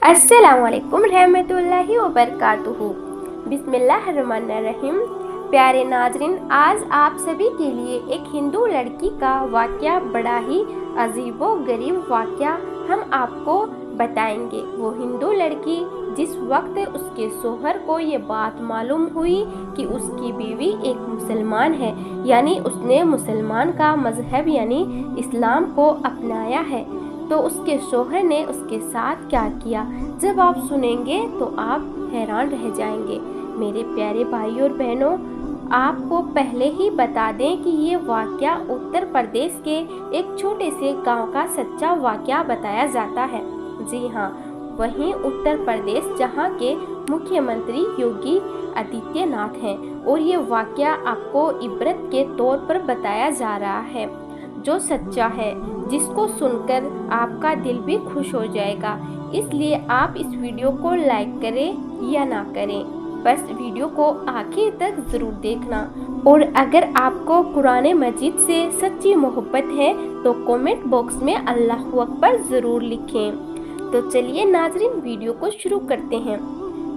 अस्सलाम वालेकुम रहमतुल्लाहि व बरकातुहू। बिस्मिल्लाहिर्रहमानिर्रहीम। प्यारे नाजरीन, आज आप सभी के लिए एक हिंदू लड़की का वाक़या, बड़ा ही अजीबो गरीब वाक़या हम आपको बताएंगे। वो हिंदू लड़की जिस वक्त उसके शोहर को ये बात मालूम हुई कि उसकी बीवी एक मुसलमान है, यानी उसने मुसलमान का मजहब यानी इस्लाम को अपनाया है, तो उसके शोहर ने उसके साथ क्या किया, जब आप सुनेंगे तो आप हैरान रह जाएंगे। मेरे प्यारे भाई और बहनों, आपको पहले ही बता दें कि ये वाक़या उत्तर प्रदेश के एक छोटे से गांव का सच्चा वाक़या बताया जाता है। जी हाँ, वहीं उत्तर प्रदेश जहां के मुख्यमंत्री योगी आदित्यनाथ हैं, और ये वाक़या आपको इबरत के तौर पर बताया जा रहा है, जो सच्चा है, जिसको सुनकर आपका दिल भी खुश हो जाएगा। इसलिए आप इस वीडियो को लाइक करें या ना करें, बस वीडियो को आखिर तक ज़रूर देखना। और अगर आपको कुरान मजीद से सच्ची मोहब्बत है तो कमेंट बॉक्स में अल्लाहु अकबर ज़रूर लिखें। तो चलिए नाजरीन, वीडियो को शुरू करते हैं।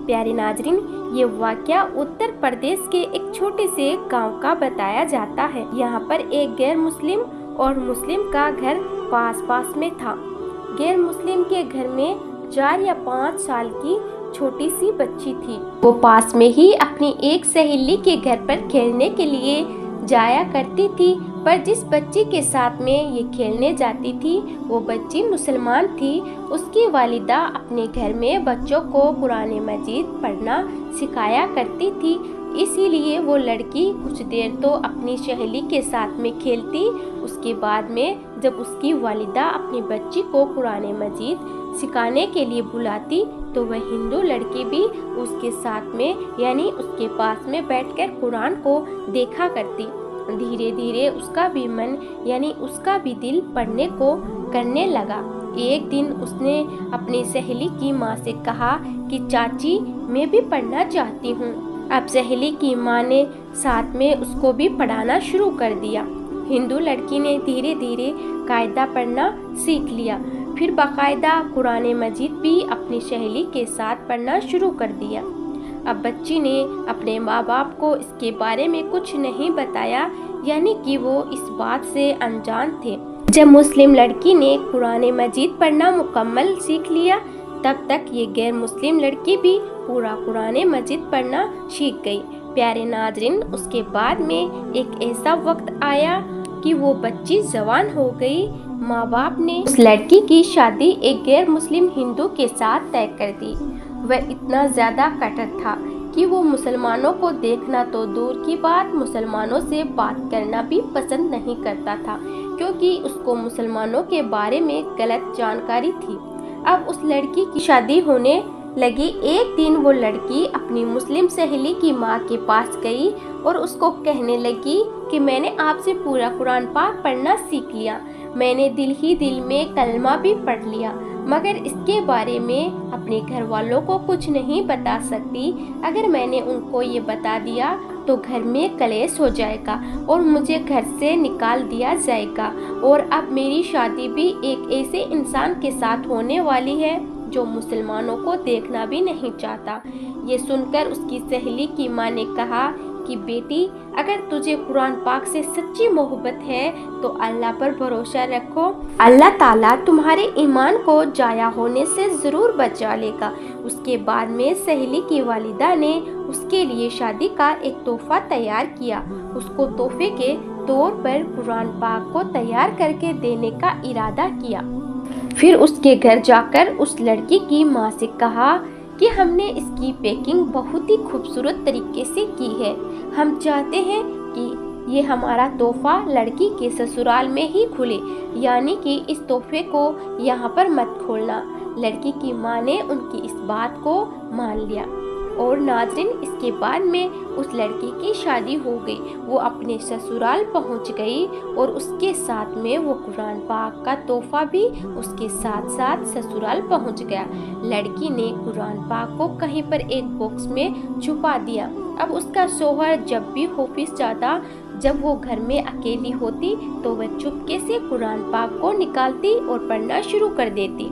प्यारे नाजरीन, ये वाक़या उत्तर प्रदेश के एक छोटे से गांव का बताया जाता है। यहाँ पर एक गैर मुस्लिम और मुस्लिम का घर पास पास में था। गैर मुस्लिम के घर में 4 या 5 साल की छोटी सी बच्ची थी। वो पास में ही अपनी एक सहेली के घर पर खेलने के लिए जाया करती थी, पर जिस बच्ची के साथ में ये खेलने जाती थी वो बच्ची मुसलमान थी। उसकी वालिदा अपने घर में बच्चों को कुरान मजीद पढ़ना सिखाया करती थी, इसीलिए वो लड़की कुछ देर तो अपनी सहेली के साथ में खेलती। उसके बाद में जब उसकी वालिदा अपनी बच्ची को कुरान मजीद सिखाने के लिए बुलाती, तो वह हिंदू लड़की भी उसके साथ में यानी उसके पास में बैठकर कुरान को देखा करती। धीरे धीरे उसका भी मन यानी उसका भी दिल पढ़ने को करने लगा। एक दिन उसने अपनी सहेली की माँ से कहा कि चाची, मैं भी पढ़ना चाहती हूँ। अब सहेली की माँ ने साथ में उसको भी पढ़ाना शुरू कर दिया। हिंदू लड़की ने धीरे धीरे कायदा पढ़ना सीख लिया, फिर बाकायदा कुरान मजीद भी अपनी सहेली के साथ पढ़ना शुरू कर दिया। अब बच्ची ने अपने माँ बाप को इसके बारे में कुछ नहीं बताया, यानी कि वो इस बात से अनजान थे। जब मुस्लिम लड़की ने कुरान मजीद पढ़ना मुकम्मल सीख लिया, तब तक ये गैर मुस्लिम लड़की भी पूरा कुरान मजीद पढ़ना सीख गई। प्यारे नाजरीन, उसके बाद में एक ऐसा वक्त आया कि वो बच्ची जवान हो गई। माँ बाप ने उस लड़की की शादी एक गैर मुस्लिम हिंदू के साथ तय कर दी। वह इतना ज़्यादा कट्टर था कि वो मुसलमानों को देखना तो दूर की बात, मुसलमानों से बात करना भी पसंद नहीं करता था, क्योंकि उसको मुसलमानों के बारे में गलत जानकारी थी। अब उस लड़की की शादी होने लगी। एक दिन वो लड़की अपनी मुस्लिम सहेली की माँ के पास गई और उसको कहने लगी कि मैंने आपसे पूरा कुरान पाक पढ़ना सीख लिया, मैंने दिल ही दिल में कलमा भी पढ़ लिया, मगर इसके बारे में अपने घर वालों को कुछ नहीं बता सकती। अगर मैंने उनको ये बता दिया तो घर में कलेश हो जाएगा और मुझे घर से निकाल दिया जाएगा, और अब मेरी शादी भी एक ऐसे इंसान के साथ होने वाली है जो मुसलमानों को देखना भी नहीं चाहता। ये सुनकर उसकी सहेली की माँ ने कहा कि बेटी, अगर तुझे कुरान पाक से सच्ची मोहब्बत है तो अल्लाह पर भरोसा रखो, अल्लाह ताला तुम्हारे ईमान को जाया होने से ज़रूर बचा लेगा। उसके बाद में सहेली की वालिदा ने उसके लिए शादी का एक तोहफा तैयार किया। उसको तोहफे के तौर पर कुरान पाक को तैयार करके देने का इरादा किया। फिर उसके घर जाकर उस लड़की की माँ से कहा कि हमने इसकी पैकिंग बहुत ही खूबसूरत तरीके से की है, हम चाहते हैं कि ये हमारा तोहफा लड़की के ससुराल में ही खुले, यानी कि इस तोहफे को यहाँ पर मत खोलना। लड़की की माँ ने उनकी इस बात को मान लिया, और नाजरीन, इसके बाद में उस लड़की की शादी हो गई। वो अपने ससुराल पहुंच गई और उसके साथ में वो कुरान पाक का तोहफा भी उसके साथ साथ ससुराल पहुंच गया। लड़की ने कुरान पाक को कहीं पर एक बॉक्स में छुपा दिया। अब उसका शौहर जब भी ऑफिस जाता, जब वो घर में अकेली होती, तो वह चुपके से कुरान पाक को निकालती और पढ़ना शुरू कर देती।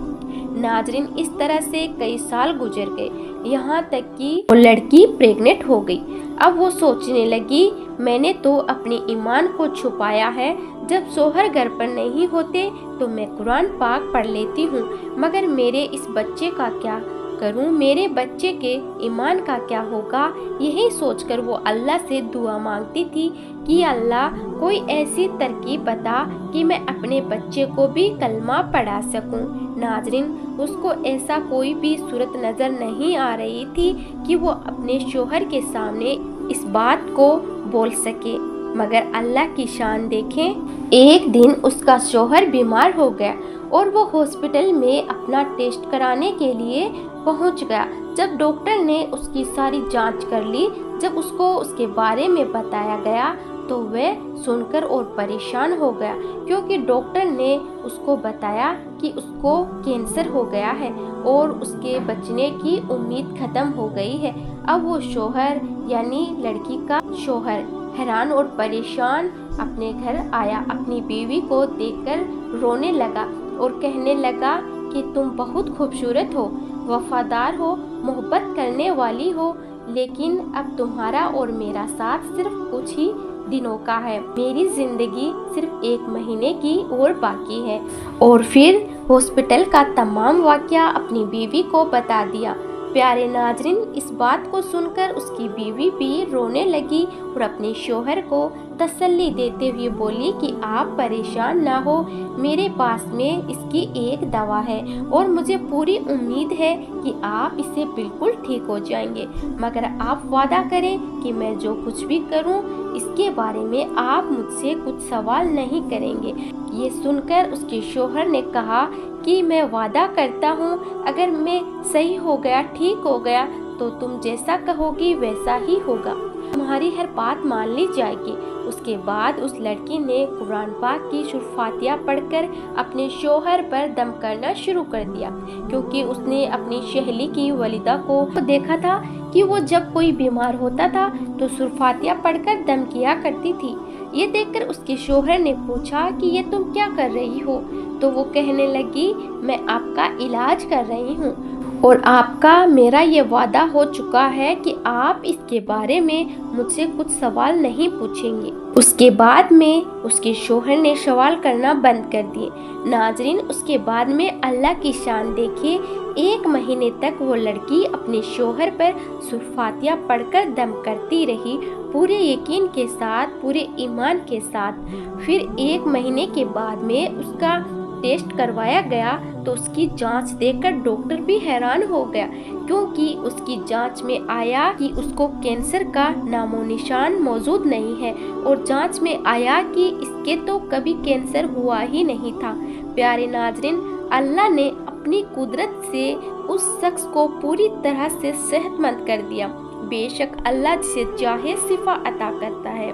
नाजरीन, इस तरह से कई साल गुजर गए, यहाँ तक कि वो लड़की प्रेग्नेंट हो गई। अब वो सोचने लगी, मैंने तो अपने ईमान को छुपाया है, जब शोहर घर पर नहीं होते तो मैं कुरान पाक पढ़ लेती हूँ, मगर मेरे इस बच्चे का क्या करूं, मेरे बच्चे के ईमान का क्या होगा। यही सोचकर वो अल्लाह से दुआ मांगती थी कि अल्लाह कोई ऐसी तरकीब बता कि मैं अपने बच्चे को भी कलमा पढ़ा सकूं। नाजरीन, उसको ऐसा कोई भी सूरत नज़र नहीं आ रही थी कि वो अपने शोहर के सामने इस बात को बोल सके, मगर अल्लाह की शान देखें। एक दिन उसका शोहर बीमार हो गया और वो हॉस्पिटल में अपना टेस्ट कराने के लिए पहुंच गया। जब डॉक्टर ने उसकी सारी जांच कर ली, जब उसको उसके बारे में बताया गया तो वह सुनकर और परेशान हो गया, क्योंकि डॉक्टर ने उसको बताया कि उसको कैंसर हो गया है और उसके बचने की उम्मीद खत्म हो गई है। अब वो शोहर यानी लड़की का शोहर हैरान और परेशान अपने घर आया, अपनी बीवी को देखकर रोने लगा और कहने लगा कि तुम बहुत खूबसूरत हो, वफादार हो, मोहब्बत करने वाली हो, लेकिन अब तुम्हारा और मेरा साथ सिर्फ कुछ ही दिनों का है, मेरी जिंदगी सिर्फ 1 महीने की और बाकी है। और फिर हॉस्पिटल का तमाम वाकया अपनी बीवी को बता दिया। प्यारे नाजरीन, इस बात को सुनकर उसकी बीवी भी रोने लगी और अपने शोहर को तसल्ली देते हुए बोली कि आप परेशान ना हो, मेरे पास में इसकी एक दवा है और मुझे पूरी उम्मीद है कि आप इससे बिल्कुल ठीक हो जाएंगे, मगर आप वादा करें कि मैं जो कुछ भी करूं इसके बारे में आप मुझसे कुछ सवाल नहीं करेंगे। ये सुनकर उसके शोहर ने कहा कि मैं वादा करता हूँ, अगर मैं सही हो गया, ठीक हो गया तो तुम जैसा कहोगी वैसा ही होगा, तुम्हारी हर बात मान ली जाएगी। उसके बाद उस लड़की ने कुरान पाक की सूरह फातिहा पढ़कर अपने शोहर पर दम करना शुरू कर दिया, क्योंकि उसने अपनी सहेली की वलीदा को देखा था कि वो जब कोई बीमार होता था तो सूरह फातिहा पढ़कर दम किया करती थी। ये देखकर उसके शोहर ने पूछा कि ये तुम क्या कर रही हो, तो वो कहने लगी, मैं आपका इलाज कर रही हूँ और आपका मेरा ये वादा हो चुका है कि आप इसके बारे में मुझसे कुछ सवाल नहीं पूछेंगे। उसके बाद में उसके शोहर ने सवाल करना बंद कर दिए। नाजरीन, उसके बाद में अल्लाह की शान देखिए, 1 महीने तक वो लड़की अपने शोहर पर सूरह फातिहा पढ़कर दम करती रही, पूरे यकीन के साथ, पूरे ईमान के साथ। फिर 1 महीने के बाद में उसका टेस्ट करवाया गया तो उसकी जांच देखकर डॉक्टर भी हैरान हो गया, क्योंकि उसकी जांच में आया कि उसको कैंसर का नामो निशान मौजूद नहीं है और जांच में आया कि इसके तो कभी कैंसर हुआ ही नहीं था। प्यारे नाजरीन, अल्लाह ने अपनी कुदरत से उस शख्स को पूरी तरह से सेहतमंद कर दिया। बेशक अल्लाह जिसे चाहे शिफा अता करता है।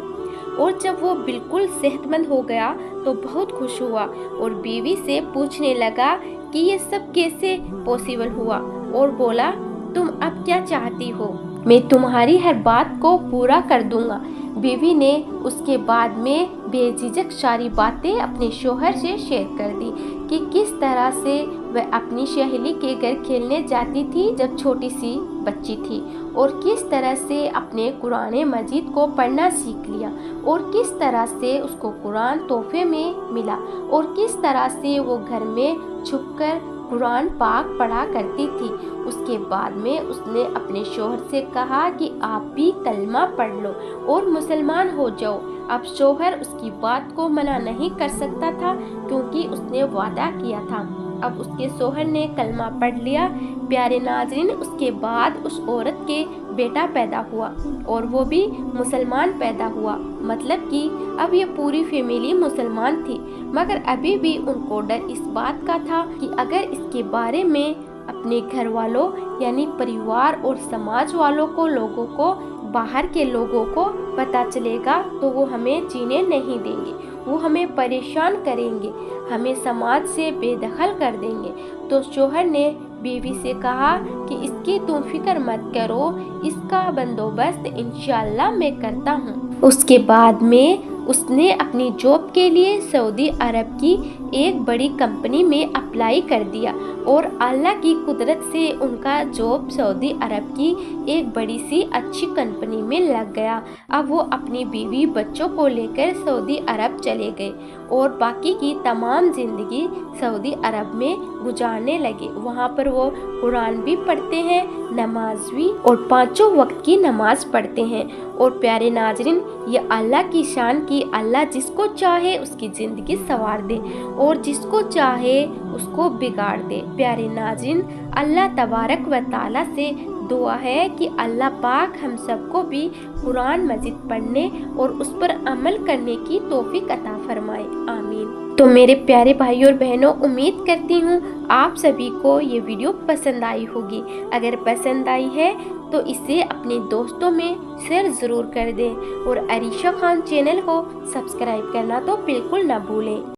और जब वो बिल्कुल सेहतमंद हो गया तो बहुत खुश हुआ और बीवी से पूछने लगा कि ये सब कैसे पॉसिबल हुआ, और बोला, तुम अब क्या चाहती हो, मैं तुम्हारी हर बात को पूरा कर दूंगा। बीवी ने उसके बाद में बेझिझक सारी बातें अपने शोहर से शेयर कर दी कि किस तरह से वह अपनी सहेली के घर खेलने जाती थी जब छोटी सी बच्ची थी, और किस तरह से अपने कुरान मजीद को पढ़ना सीख लिया, और किस तरह से उसको कुरान तोहफे में मिला, और किस तरह से वो घर में छुपकर कुरान पाक पढ़ा करती थी। उसके बाद में उसने अपने शोहर से कहा कि आप भी कलमा पढ़ लो और मुसलमान हो जाओ। अब शोहर उसकी बात को मना नहीं कर सकता था, क्योंकि उसने वादा किया था। अब उसके शोहर ने कलमा पढ़ लिया। प्यारे नाज़रीन, उसके बाद उस औरत के बेटा पैदा हुआ और वो भी मुसलमान पैदा हुआ, मतलब कि अब ये पूरी फैमिली मुसलमान थी। मगर अभी भी उनको डर इस बात का था कि अगर इसके बारे में अपने घर वालों यानी परिवार और समाज वालों को, लोगों को, बाहर के लोगों को पता चलेगा तो वो हमें जीने नहीं देंगे, वो हमें परेशान करेंगे, हमें समाज से बेदखल कर देंगे। तो शोहर ने बीवी से कहा कि इसकी तुम फिक्र मत करो, इसका बंदोबस्त इंशाअल्लाह मैं करता हूँ। उसके बाद में उसने अपनी जॉब के लिए सऊदी अरब की एक बड़ी कंपनी में अप्लाई कर दिया और अल्लाह की कुदरत से उनका जॉब सऊदी अरब की एक बड़ी सी अच्छी कंपनी में लग गया। अब वो अपनी बीवी बच्चों को लेकर सऊदी अरब चले गए और बाकी की तमाम ज़िंदगी सऊदी अरब में गुजारने लगे। वहाँ पर वो कुरान भी पढ़ते हैं, नमाज भी, और 5 वक्त की नमाज पढ़ते हैं। और प्यारे नाजरीन, ये अल्लाह की शान की अल्लाह जिसको चाहे उसकी ज़िंदगी संवार दे और जिसको चाहे उसको बिगाड़ दे। प्यारे नाजरीन, अल्लाह तबारक व ताला से दुआ है कि अल्लाह पाक हम सबको भी कुरान मजीद पढ़ने और उस पर अमल करने की तौफीक अता फरमाए, आमीन। तो मेरे प्यारे भाइयों और बहनों, उम्मीद करती हूँ आप सभी को ये वीडियो पसंद आई होगी। अगर पसंद आई है तो इसे अपने दोस्तों में शेयर ज़रूर कर दें और अरीशा खान चैनल को सब्सक्राइब करना तो बिल्कुल ना भूलें।